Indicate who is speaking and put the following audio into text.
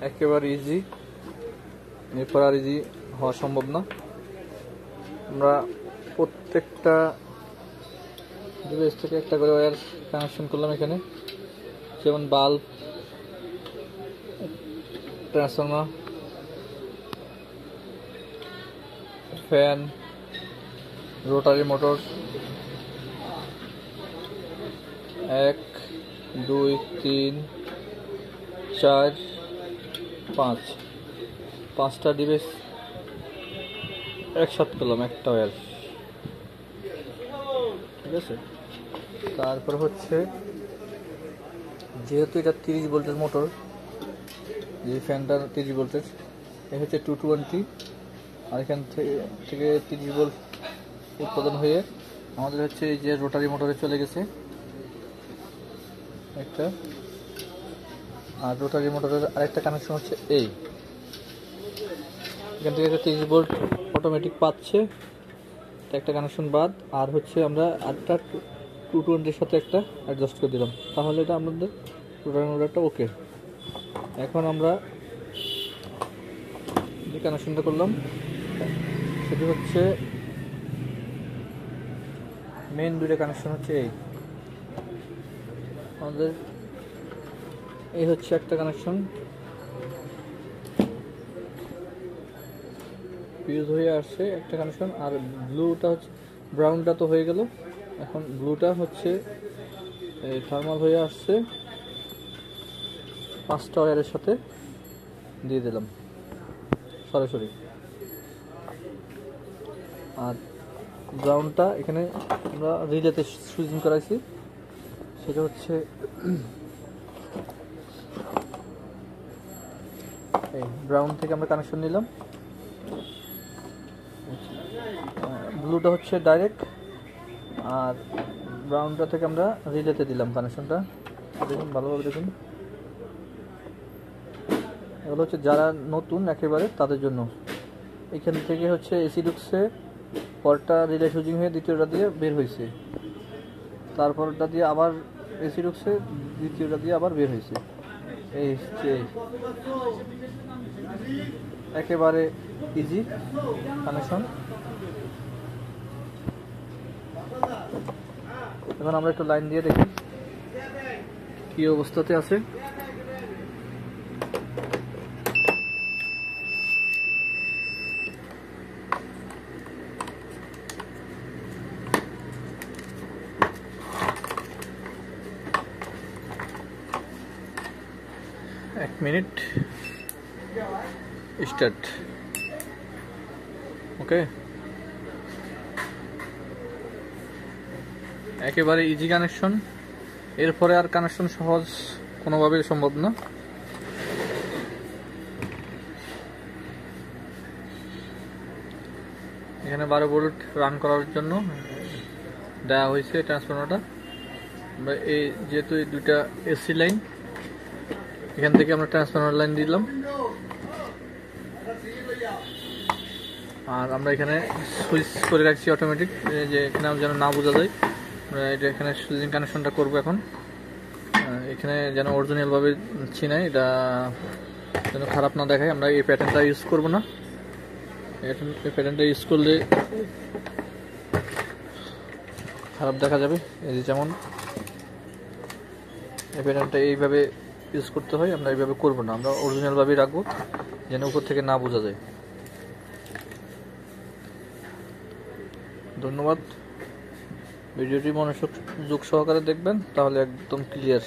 Speaker 1: একেবারে ইজি, এরপর আর ইজি হওয়া সম্ভব না। আমরা প্রত্যেকটা ডিভাইস থেকে একটা করে ওয়্যার কানেকশন করলাম এখানে, যেমন bulb, transformer, fan, rotary motor, 1 2 3 4 5 5টা ডিভাইস একসাথে করলাম একটা ওয়্যার, ঠিক আছে। তারপর হচ্ছে যেহেতু এটা 30 ভোল্টের মোটর, যে ফ্যানটা 30 ভোল্টের, এই হচ্ছে 220, আর এখান থেকে 30 ভোল্ট উৎপাদন হয়ে আমাদের হচ্ছে এই যে রোটারি মোটরে চলে গেছে একটা, আর রোটারি মোটরের আরেকটা কানেকশন হচ্ছে এই, এখান থেকে একটা 30 ভোল্ট অটোমেটিক পাচ্ছে, একটা কানেকশন বাদ, আর হচ্ছে আমরা আরেকটা 220 সাথে একটা অ্যাডজাস্ট করে দিলাম, তাহলে এটা আমাদের রোটারি মোটরটা ওকে। এখন আমরা যে কানেকশনটা করলাম সেটি হচ্ছে মেইন দুইটা কানেকশন হচ্ছে এই, আমাদের এই হচ্ছে একটা কানেকশন ফিউজ হয়ে আসছে একটা কানেকশন, আর ব্লুটা হচ্ছে, ব্রাউনটা তো হয়ে গেল, এখন ব্লুটা হচ্ছে এই থার্মাল হয়ে আসছে, 5টা ওয়্যারের সাথে দিয়ে দিলাম সরাসরি। আর ব্রাউনটা এখানে আমরা রিলেতে সুইচিং করাইছি, সেটা হচ্ছে এই ব্রাউন থেকে আমরা কানেকশন নিলাম, ব্লুটা হচ্ছে ডাইরেক্ট, আর ব্রাউনটা থেকে আমরা রিলেতে দিলাম কানেকশনটা। দেখুন ভালোভাবে দেখুন, এগুলো হচ্ছে যারা নতুন একেবারে তাদের জন্য। এখান থেকে হচ্ছে এসি ঢুকছে, পরটা রিলে সুইচিং হয়ে দ্বিতীয়টা দিয়ে বের হয়েছে, তারপরটা দিয়ে আবার এসি ঢুকছে, দ্বিতীয়টা দিয়ে আবার বের হয়েছে, এই হচ্ছে একেবারে ইজি কানেকশন। এখন আমরা একটু লাইন দিয়ে দেখি কি অবস্থাতে আছে। এক মিনিট, স্টার্ট, ওকে। একেবারে ইজি কানেকশন, এরপরে আর কানেকশন সহজ কোনোভাবেই সম্ভব না। এখানে 12 ভোল্ট রান করার জন্য দেওয়া হয়েছে ট্রান্সফরমারটা। এই যেহেতু এই দুইটা এসি লাইন, এখান থেকে আমরা ট্রান্সফরমার লাইন দিলাম, আর আমরা এখানে সুইচ করে রাখছি অটোমেটিক, যে এখানে যেন না বোঝা যায়। এটা এখানে সুইচিং কানেকশনটা করবো এখন, এখানে যেন অরিজিনালভাবে চিনাই, এটা যেন খারাপ না দেখায়। আমরা এই প্যাটার্নটা ইউজ করবো না, এই প্যাটার্নটা ইউজ করলে খারাপ দেখা যাবে। এই যেমন এই প্যাটার্নটা এইভাবে ইউজ করতে হয়, আমরা এইভাবে করবো না, আমরা অরিজিনালভাবেই রাখবো যেন উপর থেকে না বোঝা যায়। ধন্যবাদ, ভিডিওটি মনোযোগ সহকারে দেখবেন, তাহলে একদম ক্লিয়ার।